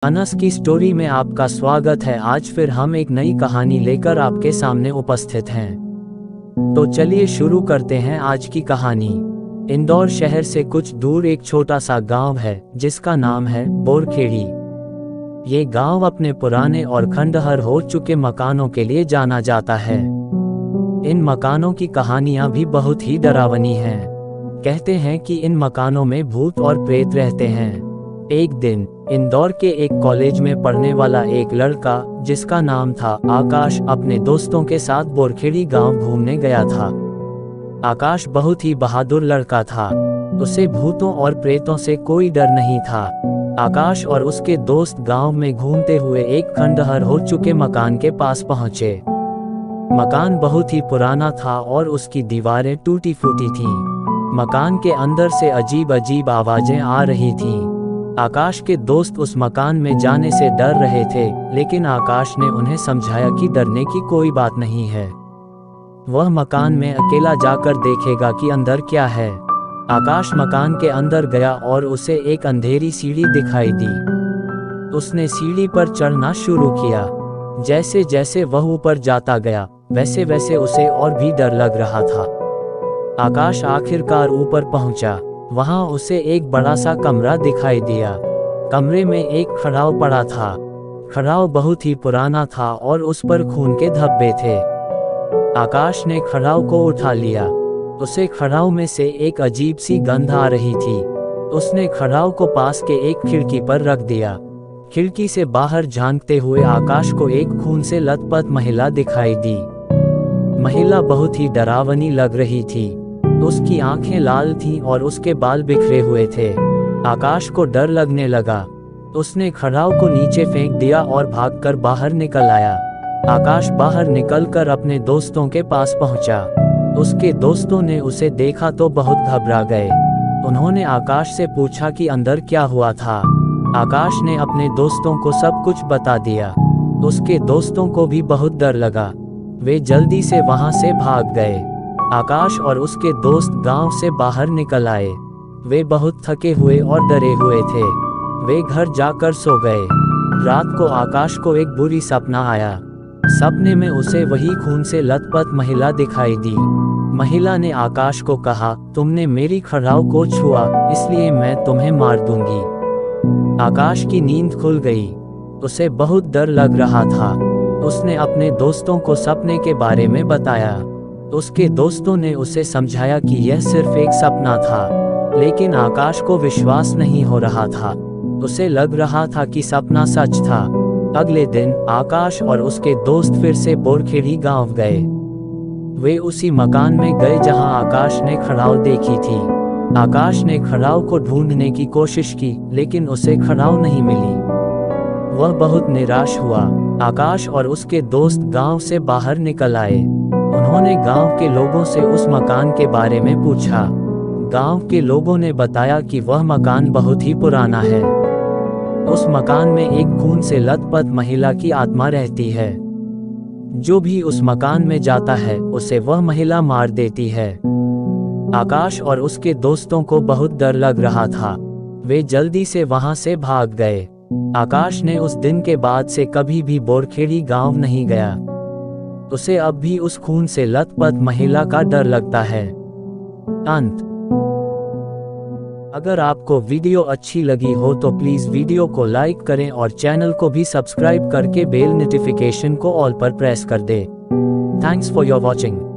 अनस की स्टोरी में आपका स्वागत है। आज फिर हम एक नई कहानी लेकर आपके सामने उपस्थित हैं। तो चलिए शुरू करते हैं आज की कहानी। इंदौर शहर से कुछ दूर एक छोटा सा गांव है जिसका नाम है बोरखेड़ी। ये गांव अपने पुराने और खंडहर हो चुके मकानों के लिए जाना जाता है। इन मकानों की कहानियां भी बहुत ही डरावनी हैं। कहते हैं कि इन मकानों में भूत और प्रेत रहते हैं। एक दिन इंदौर के एक कॉलेज में पढ़ने वाला एक लड़का जिसका नाम था आकाश अपने दोस्तों के साथ बोरखेड़ी गांव घूमने गया था। आकाश बहुत ही बहादुर लड़का था। उसे भूतों और प्रेतों से कोई डर नहीं था। आकाश और उसके दोस्त गांव में घूमते हुए एक खंडहर हो चुके मकान के पास पहुंचे। मकान बहुत ही पुराना था और उसकी दीवारें टूटी फूटी थीं। मकान के अंदर से अजीब अजीब आवाजें आ रही थीं। आकाश के दोस्त उस मकान में जाने से डर रहे थे, लेकिन आकाश ने उन्हें समझाया कि डरने की कोई बात नहीं है। वह मकान में अकेला जाकर देखेगा कि अंदर क्या है। आकाश मकान के अंदर गया और उसे एक अंधेरी सीढ़ी दिखाई दी। उसने सीढ़ी पर चढ़ना शुरू किया। जैसे जैसे वह ऊपर जाता गया वैसे वैसे उसे और भी डर लग रहा था। आकाश आखिरकार ऊपर पहुंचा। वहां उसे एक बड़ा सा कमरा दिखाई दिया। कमरे में एक खड़ाव पड़ा था। खड़ाव बहुत ही पुराना था और उस पर खून के धब्बे थे। आकाश ने खड़ाव को उठा लिया। उसे खड़ाव में से एक अजीब सी गंध आ रही थी। उसने खड़ाव को पास के एक खिड़की पर रख दिया। खिड़की से बाहर झांकते हुए आकाश को एक खून से लथपथ महिला दिखाई दी। महिला बहुत ही डरावनी लग रही थी। उसकी आंखें लाल थीं और उसके बाल बिखरे हुए थे। आकाश को डर लगने लगा। उसने खड़ाव को नीचे फेंक दिया और भागकर बाहर निकल आया। आकाश बाहर निकलकर अपने दोस्तों के पास पहुंचा। उसके दोस्तों ने उसे देखा तो बहुत घबरा गए। उन्होंने आकाश से पूछा कि अंदर क्या हुआ था। आकाश ने अपने दोस्तों को सब कुछ बता दिया। उसके दोस्तों को भी बहुत डर लगा। वे जल्दी से वहां से भाग गए। आकाश और उसके दोस्त गांव से बाहर निकल आए। वे बहुत थके हुए और डरे हुए थे। वे घर जाकर सो गए। रात को आकाश को एक बुरी सपना आया। सपने में उसे वही खून से लथपथ महिला दिखाई दी। महिला ने आकाश को कहा, तुमने मेरी खड़ाव को छुआ, इसलिए मैं तुम्हें मार दूंगी। आकाश की नींद खुल गई। उसे बहुत डर लग रहा था। उसने अपने दोस्तों को सपने के बारे में बताया। उसके दोस्तों ने उसे समझाया कि यह सिर्फ एक सपना था, लेकिन आकाश को विश्वास नहीं हो रहा था। उसे लग रहा था कि सपना सच था। अगले दिन आकाश और उसके दोस्त फिर से बोरखेड़ी गांव गए। वे उसी मकान में गए जहां आकाश ने खड़ाव देखी थी। आकाश ने खड़ाव को ढूंढने की कोशिश की, लेकिन उसे खड़ाव नहीं मिली। वह बहुत निराश हुआ। आकाश और उसके दोस्त गांव से बाहर निकल आए। उन्होंने गांव के लोगों से उस मकान के बारे में पूछा। गांव के लोगों ने बताया कि वह मकान बहुत ही पुराना है। उस मकान में एक खून से लथपथ महिला की आत्मा रहती है। जो भी उस मकान में जाता है उसे वह महिला मार देती है। आकाश और उसके दोस्तों को बहुत डर लग रहा था। वे जल्दी से वहां से भाग गए। आकाश ने उस दिन के बाद से कभी भी बोरखेड़ी गांव नहीं गया। उसे अब भी उस खून से लथपथ महिला का डर लगता है। अंत। अगर आपको वीडियो अच्छी लगी हो तो प्लीज वीडियो को लाइक करें और चैनल को भी सब्सक्राइब करके बेल नोटिफिकेशन को ऑल पर प्रेस कर दें। Thanks for your watching.